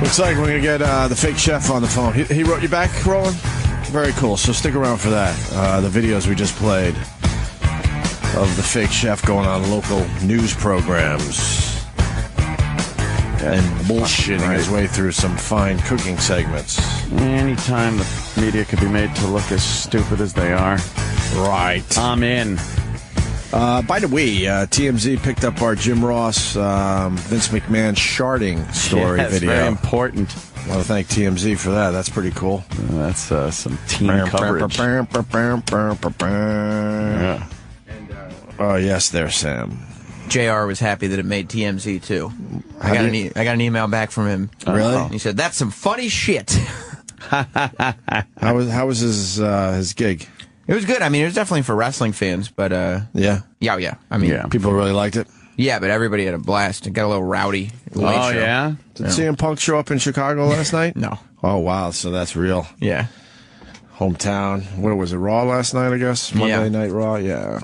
Looks like we're going to get the fake chef on the phone. He wrote you back, Roland? Very cool. So stick around for that. The videos we just played of the fake chef going on local news programs and bullshitting his way through some fine cooking segments. Anytime the media could be made to look as stupid as they are. Right. I'm in. By the way, TMZ picked up our Jim Ross, Vince McMahon sharding story video. Very important. I want to thank TMZ for that. That's pretty cool. That's some team coverage. Yeah. Oh, yes, there, Sam. JR was happy that it made TMZ, too. I got an email back from him. Really? He said, that's some funny shit. How was his gig? It was good. I mean, it was definitely for wrestling fans, but... Yeah? Yeah. I mean... People really liked it? Yeah, but everybody had a blast. It got a little rowdy. Oh, show. Yeah? Did CM Punk show up in Chicago last night? No. Oh, wow. So that's real. Yeah. Hometown. What was it, Raw last night, I guess? Monday Night Raw? Yeah.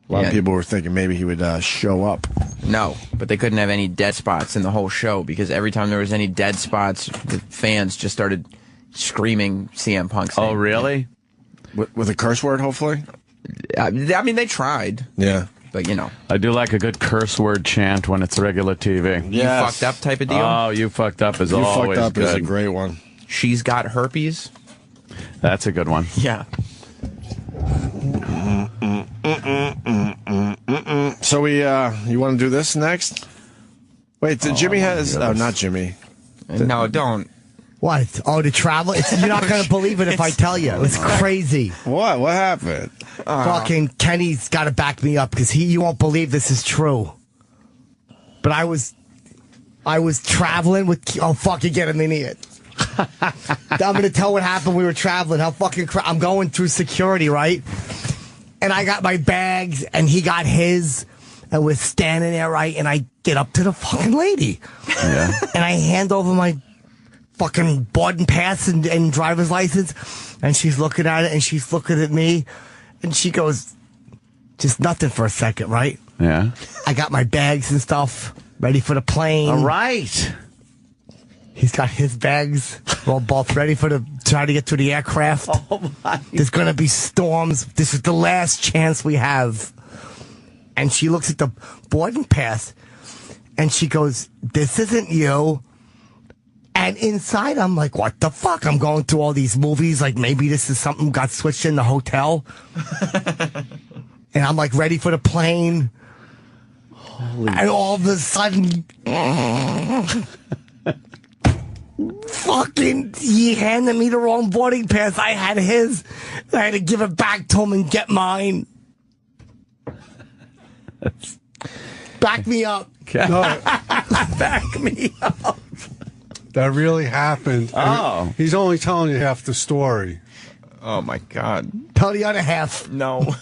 A lot of people were thinking maybe he would show up. No, but they couldn't have any dead spots in the whole show because every time there was any dead spots, the fans just started screaming CM Punk's name. Oh, really? With a curse word, hopefully? I mean, they tried. Yeah. But, you know. I do like a good curse word chant when it's regular TV. You fucked up type of deal? Oh, you fucked up is always good. You fucked up is a great one. She's got herpes? That's a good one. Yeah. So you want to do this next? Wait, Jimmy has... Oh, not Jimmy. No, don't. What? Oh, to travel? You're not going to believe it if I tell you. It's crazy. What? What happened? Fucking Kenny's got to back me up because you won't believe this is true. But I was traveling with... Oh, fuck, you're getting an idiot. I'm going to tell what happened. We were traveling. How fucking... I'm going through security, right? And I got my bags, and he got his, and we're standing there, right? And I get up to the fucking lady. Yeah. And I hand over my fucking boarding pass and driver's license, and she's looking at it, and she's looking at me, and she goes, just nothing for a second, right? Yeah. I got my bags and stuff ready for the plane. All right. He's got his bags. We're both ready for try to get to the aircraft. Oh, my. There's going to be storms. This is the last chance we have. And she looks at the boarding pass, and she goes, this isn't you. And inside, I'm like, what the fuck? I'm going through all these movies. Like, maybe this is something got switched in the hotel. And I'm like, ready for the plane. And all of a sudden... Fucking, he handed me the wrong boarding pass. I had his. I had to give it back to him and get mine. Back me up. No, Back me up. that really happened. Oh. He's only telling you half the story. Oh, my God. Tell the other half. No.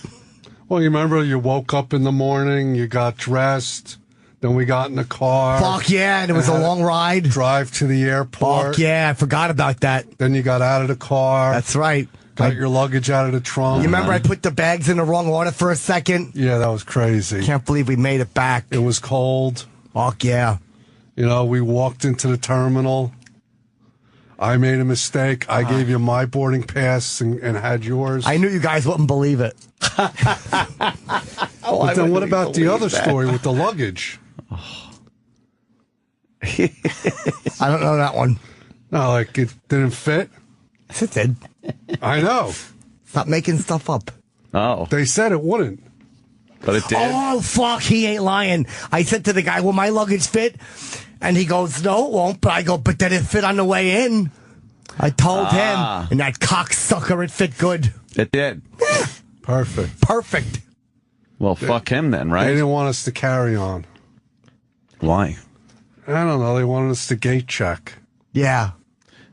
Well, you remember you woke up in the morning, you got dressed, then we got in the car. Fuck yeah, and it was a long ride. Drive to the airport. Fuck yeah, I forgot about that. Then you got out of the car. That's right. Got your luggage out of the trunk. You remember I put the bags in the wrong order for a second? Yeah, that was crazy. Can't believe we made it back. It was cold. Fuck yeah. You know, we walked into the terminal. I made a mistake. I gave you my boarding pass and had yours. I knew you guys wouldn't believe it. But then what about the other story with the luggage? I don't know that one. No, like it didn't fit. Yes, it did. I know. Stop making stuff up. Oh. They said it wouldn't. But it did. Oh, fuck, he ain't lying. I said to the guy, will my luggage fit? And he goes, no, it won't. But I go, but did it fit on the way in? I told him, and that cocksucker, it fit good. It did. Perfect. Perfect. Well, fuck him then, They right? didn't want us to carry on. Why? I don't know. They wanted us to gate check. Yeah.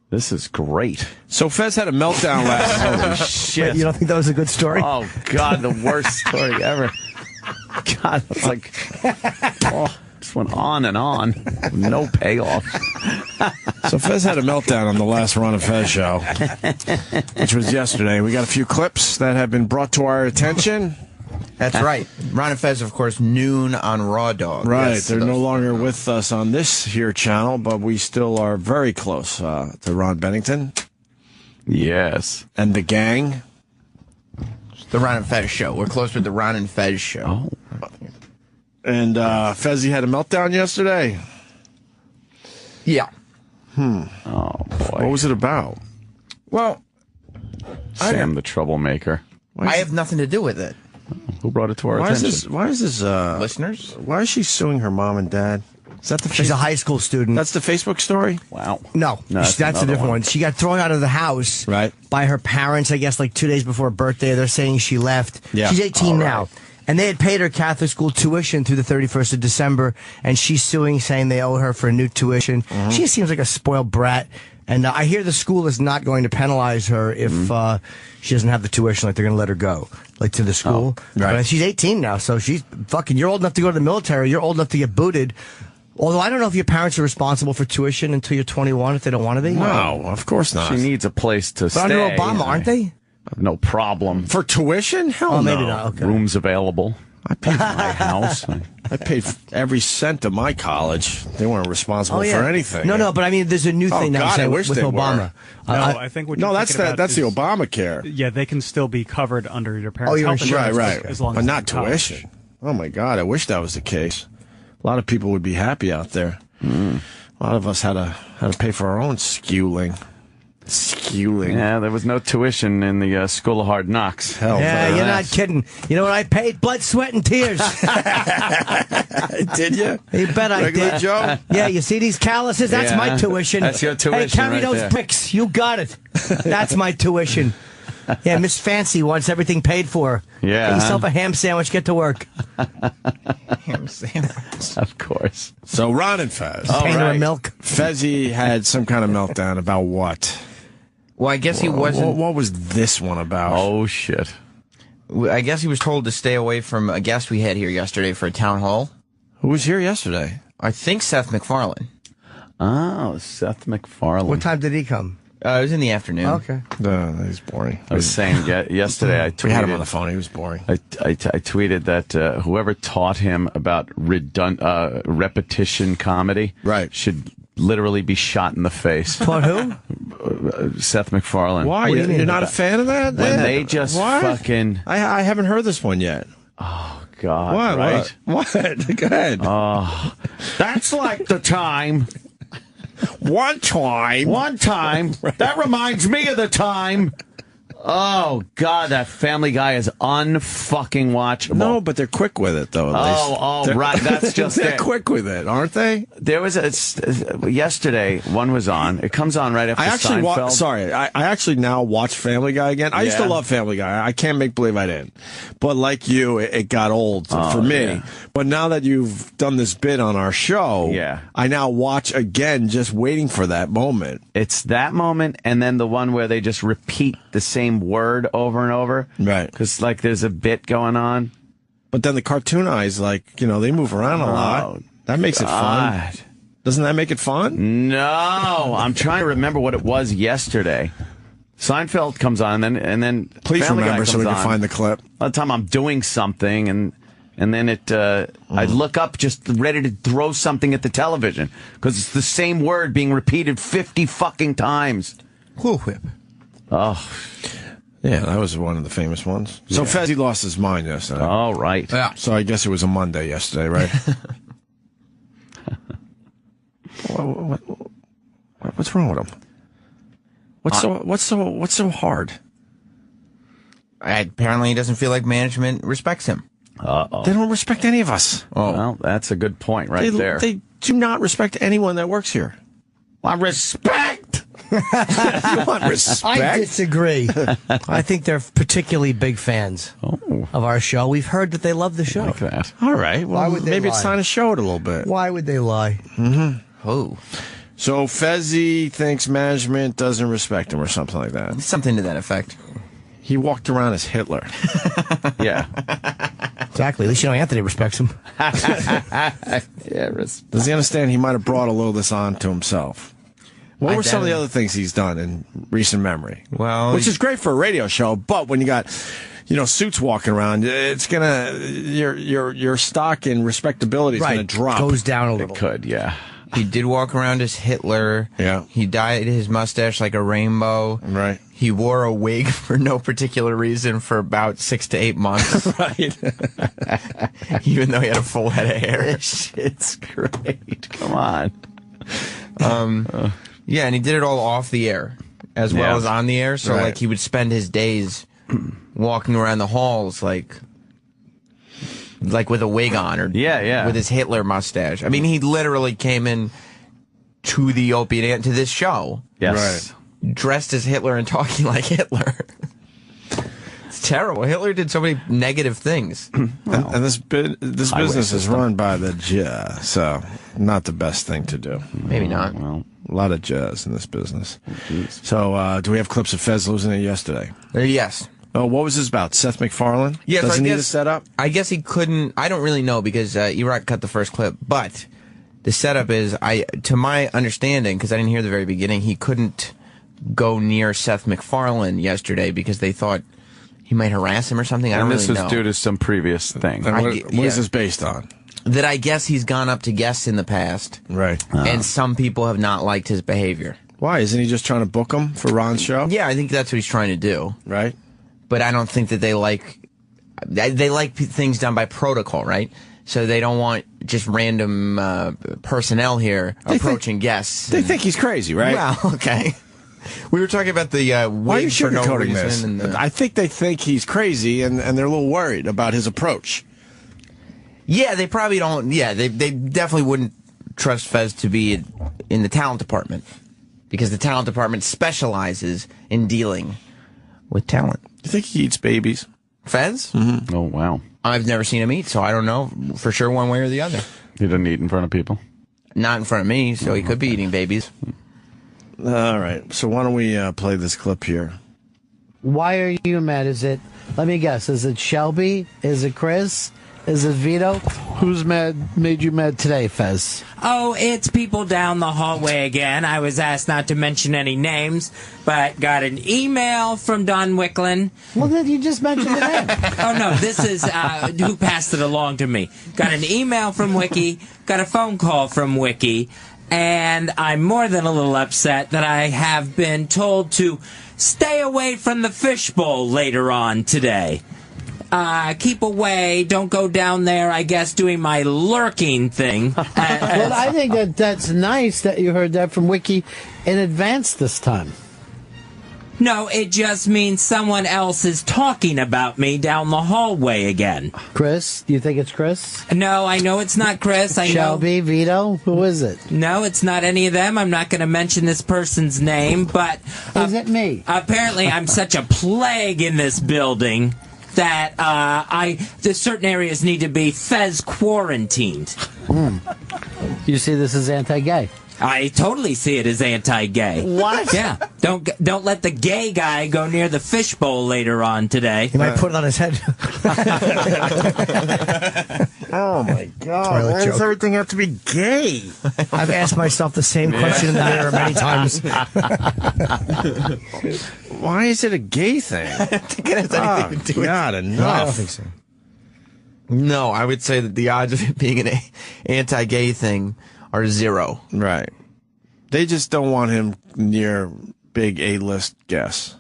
This is great. So Fez had a meltdown last night. Holy shit. You don't think that was a good story? Oh, God, the worst story ever. God, it's like, just went on and on. With no payoff. So Fez had a meltdown on the last Ron and Fez show, which was yesterday. We got a few clips that have been brought to our attention. That's right. Ron and Fez, of course, noon on Raw Dog. Right. Yes, They're no longer with us on this here channel, but we still are very close to Ron Bennington. Yes. And the gang. The Ron and Fez show. We're close with the Ron and Fez show. Oh. And Fezzy had a meltdown yesterday. Yeah. Oh, boy. What was it about? Well, Sam the troublemaker. I have nothing to do with it. Who brought it to our attention? Why is this Listeners? why is she suing her mom and dad? Is that the She's a high school student. That's the Facebook story? Wow. No, that's a another different one. She got thrown out of the house Right. by her parents, I guess, like 2 days before her birthday. They're saying she left. Yeah. She's 18 All now. right. And they had paid her Catholic school tuition through the 31st of December, and she's suing, saying they owe her for a new tuition. She seems like a spoiled brat. And I hear the school is not going to penalize her if she doesn't have the tuition, like they're going to let her go, like to the school. right. But she's 18 now, so she's fucking, you're old enough to go to the military, you're old enough to get booted. Although I don't know if your parents are responsible for tuition until you're 21 if they don't want to be. No, of course not. She needs a place to But stay. under Obama, aren't they? No problem. For tuition? Hell Oh, no. maybe not. Okay. Rooms available. I paid My house. I paid every cent of my college. They weren't responsible for anything. No, but I mean, there's a new thing now God, I saying wish with they Obama. were. No, I think what you're that's thinking about that's the is- Obamacare. Yeah, they can still be covered under your parents' your health insurance. insurance, Right. as long But as not they're in college. tuition. Oh my God, I wish that was the case. A lot of people would be happy out there. A lot of us had to pay for our own schooling. Yeah, there was no tuition in the School of Hard Knocks. Hell, Yeah, no. you're not kidding. You know what I paid? Blood, sweat, and tears. Did you? You bet I Regular did. Joe? Yeah, you see these calluses? That's Yeah. my tuition. That's your Hey, tuition carry right those there. bricks. You got it. That's my tuition. Yeah, Miss Fancy wants everything paid for. Yeah. Get yourself a ham sandwich, get to work. Ham sandwich. Of course. So Ron and Fez. Pain her right. milk. Fezzy had some kind of meltdown about what? Well, I guess he wasn't. What was this one about? Oh, shit. I guess he was told to stay away from a guest we had here yesterday for a town hall. Who was here yesterday? I think Seth MacFarlane. Oh, Seth MacFarlane. What time did he come? It was in the afternoon. Okay. No, he's boring. I was saying yesterday, I tweeted. We had him on the phone. He was boring. I tweeted that whoever taught him about repetition comedy Right. should literally be shot in the face. Taught who? Seth MacFarlane. Why? What do you mean? You're not a fan of that? When Yeah. they just What? fucking... I haven't heard this one yet. God, What? right? What? Go ahead. That's like the time. One time. One time. That reminds me of the time. Oh, God, that Family Guy is unfucking watchable. No, but they're quick with it, though. At least. They're- right. That's just they're it. quick with it, aren't they? There was yesterday, one was on. It comes on right after I actually Seinfeld. I actually now watch Family Guy again. I used to Yeah. love Family Guy. I can't make believe I didn't. But like you, it got old for me. yeah. But now that you've done this bit on our show, Yeah. I now watch again, just waiting for that moment. It's that moment, and then the one where they just repeat the same word over and over. Right. Because, like, there's a bit going on. But then the cartoon eyes, like, they move around a lot. That makes it fun. God. Doesn't that make it fun? No. I'm trying to remember what it was yesterday. Seinfeld comes on, and then Please Family Guy remember so we comes can on. find the clip. By the time I'm doing something, and then I look up just ready to throw something at the television because it's the same word being repeated 50 fucking times. Cool whip. Oh, Yeah, that was one of the famous ones. So Fezzy lost his mind yesterday. all right. Yeah. So I guess it was a Monday yesterday, right? What's wrong with him? What's so hard? Apparently, he doesn't feel like management respects him. They don't respect any of us. Well, that's a good point right there. They do not respect anyone that works here. Want respect? You want respect? I disagree. I think they're particularly big fans of our show. We've heard that they love the show. Like that. All right. Well, Why would they maybe it's lie? time to show it a little bit. Why would they lie? Oh, So Fezzy thinks management doesn't respect him or something like that. something to that effect. He walked around as Hitler. Yeah. Exactly. At least you know Anthony respects him. Yeah. Does he understand he might have brought a little of this on to himself? What were some of the other things he's done in recent memory? Well, which is great for a radio show, but when you got, suits walking around, it's gonna your stock and respectability is gonna drop. Goes down a little. It could, yeah. He did walk around as Hitler. Yeah. He dyed his mustache like a rainbow. Right. He wore a wig for no particular reason for about 6 to 8 months. Right. Even though he had a full head of hair. This shit's great. Come on. Yeah, and he did it all off the air as well as on the air. So, Right. like, he would spend his days walking around the halls, like with a wig on, or with his Hitler mustache. I mean, he literally came in to the Opie and to this show, Yes. dressed as Hitler and talking like Hitler. It's terrible. Hitler did so many negative things. And this business is run by the Jew, so not the best thing to do. Maybe not. Well, A lot of Jews in this business. So, do we have clips of Fez losing it yesterday? Yes. Oh, what was this about? Seth MacFarlane? Yes, Does he I need guess- a setup? I guess he couldn't. I don't really know because Iraq cut the first clip, but the setup is, to my understanding, because I didn't hear the very beginning, he couldn't go near Seth MacFarlane yesterday because they thought he might harass him or something. I don't and this really was know. due to some previous thing. And what yeah. is this based on? That I guess he's gone up to guests in the past, Right. and some people have not liked his behavior. Why? Isn't he just trying to book him for Ron's show? Yeah, I think that's what he's trying to do. Right? But I don't think that they like things done by protocol, right? So they don't want just random personnel here approaching guests. They think he's crazy, right? Well, okay. We were talking about the Why are you wig for no sugarcoating reason. this? And the, I think they think he's crazy, and they're a little worried about his approach. yeah, they probably don't. Yeah, they definitely wouldn't trust Fez to be in the talent department because the talent department specializes in dealing with talent. Do you think he eats babies? Fez? Oh, wow. I've never seen him eat, so I don't know for sure one way or the other. He doesn't eat in front of people. Not in front of me, so he could be eating babies. All right. So why don't we play this clip here? Why are you mad? Let me guess, is it Shelby? Is it Chris? Is it Vito? Who's made you mad today, Fez? Oh, it's people down the hallway again. I was asked not to mention any names, but got an email from Don Wicklin. Well, then you just mentioned the name. Oh, no, this is who passed it along to me. Got an email from Wiki, got a phone call from Wiki, and I'm more than a little upset that I have been told to stay away from the fishbowl later on today. Keep away, don't go down there, I guess, doing my lurking thing. Well, I think that's nice that you heard that from Wiki in advance this time. No, it just means someone else is talking about me down the hallway again. Chris? Do you think it's Chris? No, I know it's not Chris. I know. Shelby? Vito? Who is it? No, it's not any of them. I'm not going to mention this person's name, but Is it me? apparently I'm such a plague in this building that there's certain areas need to be Fez quarantined. You see this as anti-gay. I totally see it as anti-gay. What? Yeah. Don't let the gay guy go near the fishbowl later on today. He might put it on his head. Oh, my God. Toilet Why does joke. everything have to be gay? I've asked myself the same question in the mirror many times. Why is it a gay thing? I think it has anything to do with God, No, I don't enough. think so. No, I would say that the odds of it being an anti-gay thing are 0. Right. They just don't want him near big A-list guests.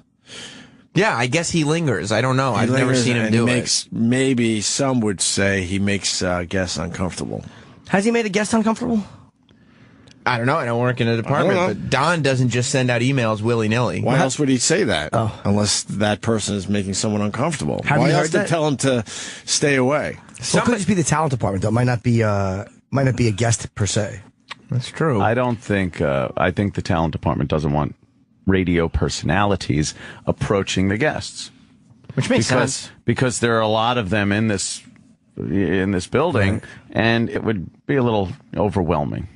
Yeah, I guess he lingers. I don't know. I've never seen him do it. Maybe some would say he makes guests uncomfortable. Has he made a guest uncomfortable? I don't know. I don't work in a department, know. but Don doesn't just send out emails willy-nilly. Why else would he say that? Oh. Unless that person is making someone uncomfortable. Have Why you else heard to that? tell him to stay away? Well, it could just be the talent department, though. It might not be a guest per se. That's true. I don't think, I think the talent department doesn't want radio personalities approaching the guests. Which makes sense. Because there are a lot of them in this building, and it would be a little overwhelming.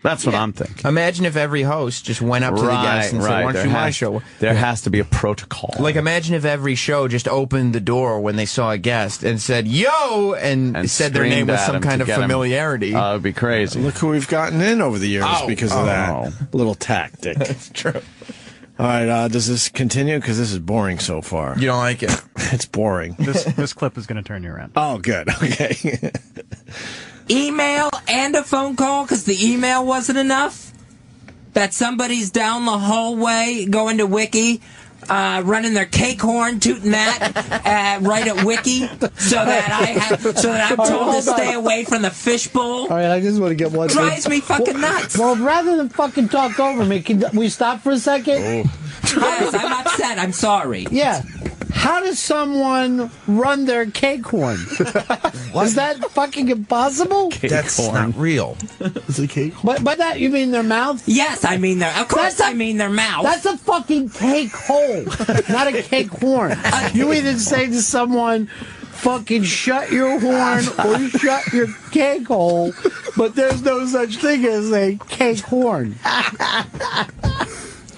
That's what I'm thinking. Imagine if every host just went up to the guest and said, "Why don't you my show?" There has to be a protocol. Like, imagine if every show just opened the door when they saw a guest and said, "Yo," and said their name with some kind of familiarity. Oh, it'd be crazy. Look who we've gotten in over the years because of that little tactic. That's true. All right, does this continue? Because this is boring so far. You don't like it? It's boring. This clip is going to turn you around. Oh, good. Okay. Email and a phone call because the email wasn't enough? That somebody's down the hallway going to Wiki, running their cake horn, tooting that right at Wiki, so that I'm told to stay away from the fishbowl. All right, I just want to get one. Drives me fucking nuts. Well, rather than fucking talk over me, can we stop for a second? Yes, I'm upset. I'm sorry. Yeah. How does someone run their cake horn? Is that fucking impossible? That's not real. Is it cake? By that, you mean their mouth? Yes, I mean I mean their mouth. That's a fucking cake hole, not a cake horn. You either say to someone, fucking shut your horn or shut your cake hole, but there's no such thing as a cake horn.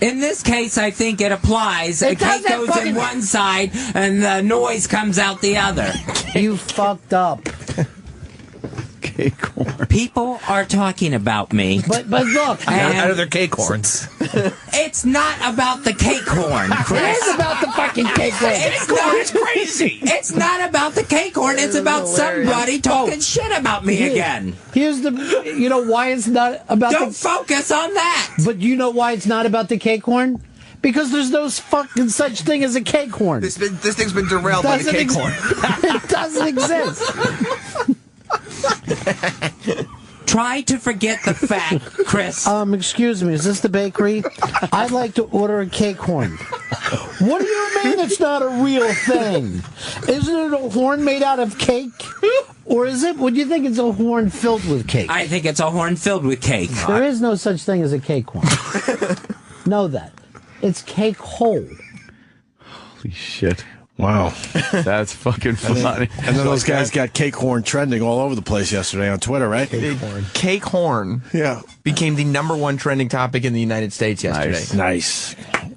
In this case, I think it applies. A cake goes in one side, and the noise comes out the other. You fucked up. Cake horn. People are talking about me. But look, Out of their cake horns. It's not about the cake horn, it Chris. is about the fucking cake horn. It's crazy. It's not about the cake horn. It's about somebody talking shit about me again. Here's you know why it's not about Don't focus on that. But you know why it's not about the cake horn? Because there's no fucking such thing as a cake horn. This thing's been derailed by the cake horn. It doesn't exist. Try to forget the fact, Chris. Excuse me, is this the bakery? I'd like to order a cake horn. What do you mean it's not a real thing? Isn't it a horn made out of cake? Or is it, would you think it's a horn filled with cake? I think it's a horn filled with cake. There is no such thing as a cake horn. Know that. It's cake hole. Holy shit. Wow. That's fucking funny. And then those guys got cake horn trending all over the place yesterday on Twitter, right? Cake horn Yeah. became the number 1 trending topic in the United States yesterday. Nice.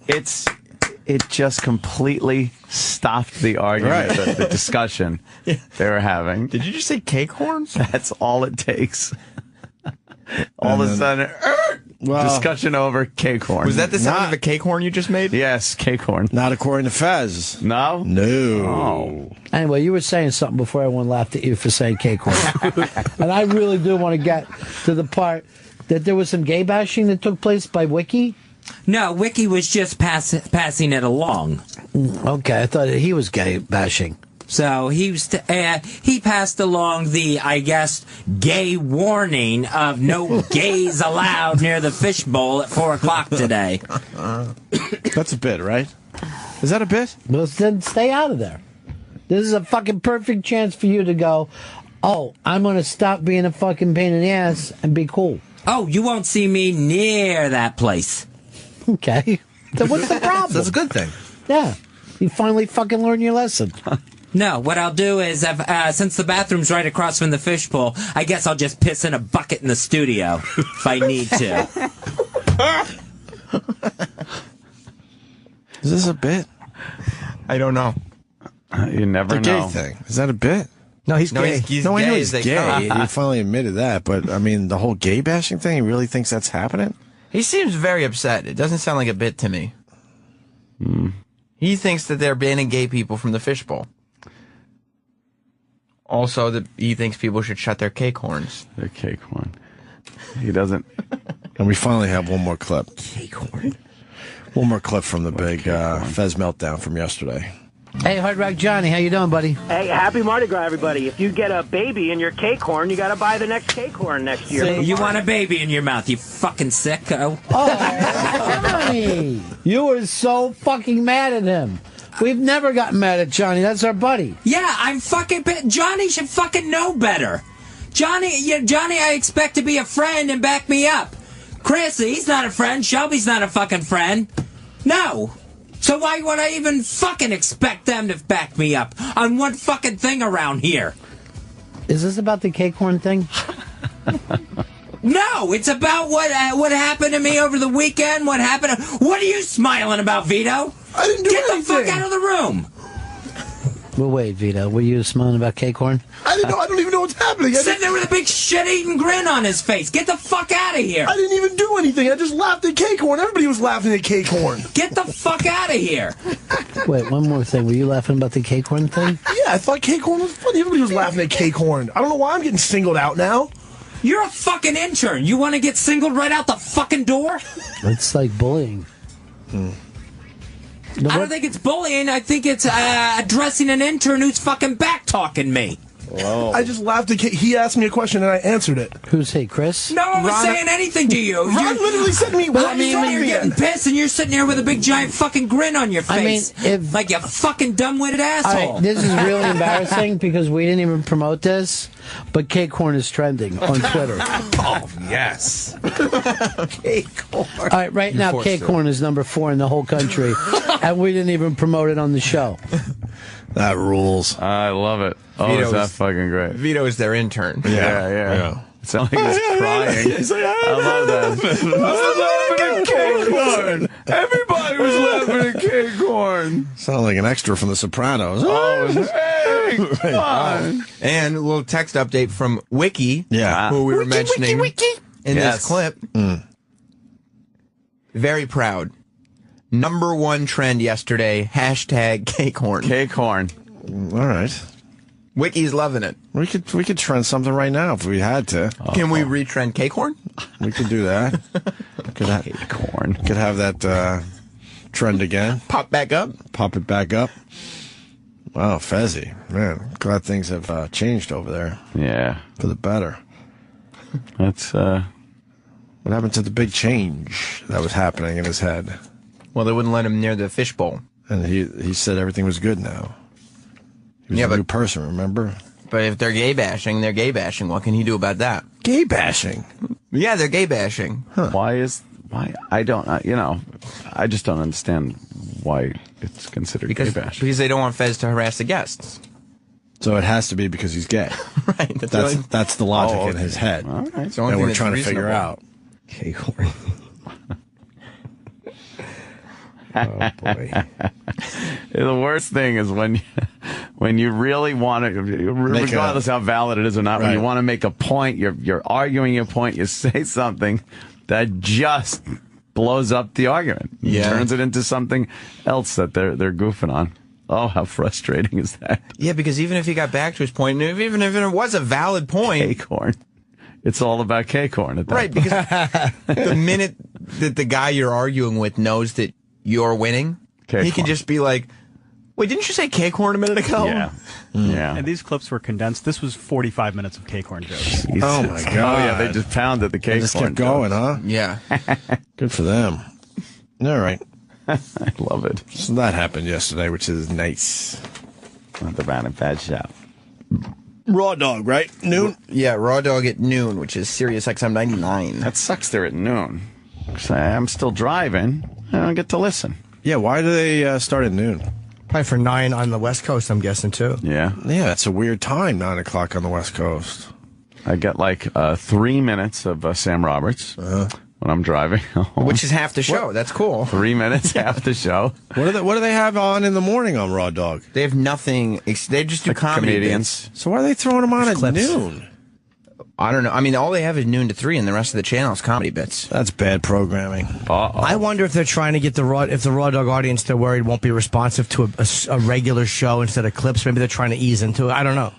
It just completely stopped the argument, the discussion they were having. Did you just say cake horns? That's all it takes. All of a sudden, discussion over cake horn. Was that the sound of a cake horn you just made? Yes, cake horn. Not according to Fez. No? No. Oh. Anyway, you were saying something before everyone laughed at you for saying cake horn. And I really do want to get to the part that there was some gay bashing that took place by Wiki. No, Wiki was just passing it along. Okay, I thought he was gay bashing. So he passed along the, I guess, gay warning of no gays allowed near the fishbowl at 4 o'clock today. That's a bit, right? Is that a bit? Well, then stay out of there. This is a fucking perfect chance for you to go, oh, I'm going to stop being a fucking pain in the ass and be cool. Oh, you won't see me near that place. Okay. Then what's the problem? That's a good thing. Yeah. You finally fucking learned your lesson. No, what I'll do is, since the bathroom's right across from the fishbowl, I guess I'll just piss in a bucket in the studio if I need to. Is this a bit? I don't know. You never The know. gay thing. Is that a bit? No, he's No, gay. he's No, I gay know as he's they come. gay. He finally admitted that. But, I mean, the whole gay bashing thing, he really thinks that's happening? He seems very upset. It doesn't sound like a bit to me. He thinks that they're banning gay people from the fishbowl. Also, that he thinks people should shut their cake horns. The cake horn. He doesn't. And we finally have one more clip. Cake horn? One more clip from the big Fez meltdown from yesterday. Hey, Hard Rock Johnny, how you doing, buddy? Hey, happy Mardi Gras, everybody. If you get a baby in your cake horn, you got to buy the next cake horn next year. You want a baby in your mouth, you fucking sicko. Oh, Johnny! You were so fucking mad at him. We've never gotten mad at Johnny. That's our buddy. Yeah, I'm fucking... Johnny should fucking know better. Johnny, I expect to be a friend and back me up. Chris, he's not a friend. Shelby's not a fucking friend. No. So why would I even fucking expect them to back me up on one fucking thing around here? Is this about the cake horn thing? No, it's about what happened to me over the weekend. What happened? What are you smiling about, Vito? I didn't do Get anything. the fuck out of the room. Well, wait, Vito. Were you smiling about cake horn? I didn't know. I don't even know what's happening. Sitting there with a big shit-eating grin on his face. Get the fuck out of here. I didn't even do anything. I just laughed at cake horn. Everybody was laughing at cake horn. Get the fuck out of here. Wait, one more thing. Were you laughing about the cake horn thing? Yeah, I thought cake horn was funny. Everybody was laughing at cake horn. I don't know why I'm getting singled out now. You're a fucking intern. You want to get singled right out the fucking door? It's like bullying. I don't think it's bullying. I think it's addressing an intern who's fucking back-talking me. Whoa. I just laughed at cake. He asked me a question and I answered it. Who's he, Chris? No one was saying anything to you. Ron literally said to me, I mean, you're getting pissed and you're sitting there with a big giant fucking grin on your face. I mean, like you fucking dumb-witted asshole. All right, this is really embarrassing because we didn't even promote this, but cake horn is trending on Twitter. Oh, yes. Cake horn. All right, right now, cake horn is number 4 in the whole country, and we didn't even promote it on the show. That rules. I love it. Oh, Vito is that is- fucking great? Vito is their intern. Yeah. It sounds like he's crying. I love that. I was laughing at cake horn. Everybody was laughing at cake horn. Sound like an extra from The Sopranos. Oh, hey, come on. And a little text update from Wiki, Yeah. who we were mentioning in Yes. this clip. Very proud. Number 1 trend yesterday, hashtag cake horn. Cake horn. All right. Wiki's loving it. We could trend something right now if we had to. Can we retrend cake horn? We could do that. Cake horn. Could have that trend again. Pop back up. Pop it back up. Wow, Fezzy. Man, glad things have changed over there Yeah. for the better. That's, What happened to the big change that was happening in his head? Well, they wouldn't let him near the fishbowl. And he said everything was good now. He was Yeah, a but- new person, remember? But if they're gay bashing, they're gay bashing. What can he do about that? Gay bashing. Yeah, they're gay bashing. why I don't, I just don't understand why it's considered Because gay bash. they don't want Fez to harass the guests. So it has to be because he's gay. Right. That's the logic Oh, in his head. All right. It's the only And thing we're that's trying to figure reasonable. out. Cake horn. Oh, boy. The worst thing is when you really want to, regardless how valid it is or not, when you Right. want to make a point, you're arguing your point, you say something that just blows up the argument. Yeah. Turns it into something else that they're goofing on. Oh, how frustrating is that? Yeah, because even if he got back to his point, and even if it was a valid point, Cake horn. It's all about cake horn at that right? point. Because the minute that the guy you're arguing with knows that you're winning, Cake he can horn. just be like, "Wait, didn't you say cake horn a minute ago?" Yeah. Yeah. And these clips were condensed. This was 45 minutes of cake horn jokes. Oh, my God. Oh, yeah, they just pounded the They cake just horn. kept going, jokes. huh? Yeah. Good for them. All right. I love it. So that happened yesterday, which is nice. Not the Van and Fad show. Raw dog, right? Noon? Yeah, Raw Dog at noon, which is Sirius XM 99. That sucks there at noon. 'Cause I'm still driving. I don't get to listen. Yeah, why do they start at noon? Probably for 9 on the West Coast, I'm guessing, too. Yeah. Yeah, that's a weird time, 9 o'clock on the West Coast. I get like 3 minutes of Sam Roberts when I'm driving. Which is half the show. That's cool. 3 minutes, half the show. What do they have on in the morning on Raw Dog? They have nothing. They just do comedy Comedians. bits. So why are they throwing them on at Clips. noon? I don't know. I mean, all they have is noon to 3, and the rest of the channel is comedy bits. That's bad programming. I wonder if they're trying to get the raw dog audience they're worried won't be responsive to a regular show instead of clips. Maybe they're trying to ease into it. I don't know.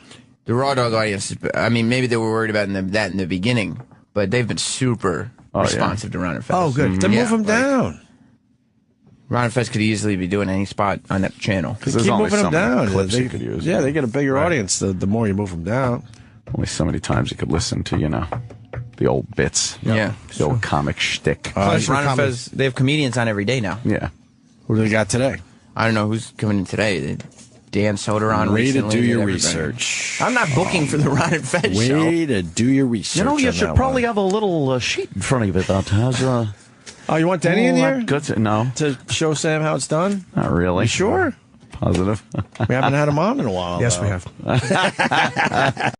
The Raw Dog audience, I mean, maybe they were worried about that in the beginning, but they've been super responsive to Ron and Fez. Oh, good. Then Yeah, move them like, down. Ron and Fez could easily be doing any spot on that channel. Because Keep there's only moving so them many down. clips They- you could use. Yeah, they get a bigger Right. audience the more you move them down. Only so many times you could listen to, the old bits. Yeah. The old comic shtick. Plus, for Ron and comedy. Fez, they have comedians on every day now. Yeah. Who do they got today? I don't know who's coming in today. Dan Soder on Way to recently. do your Everybody. research. I'm not booking for the Ron and Fez show. Way to do your research. on that one. have a little sheet in front of you that has Oh, you want Denny in here No, to show Sam how it's done? not really. You sure? Positive. We haven't had him on in a while. Yes, though. we have.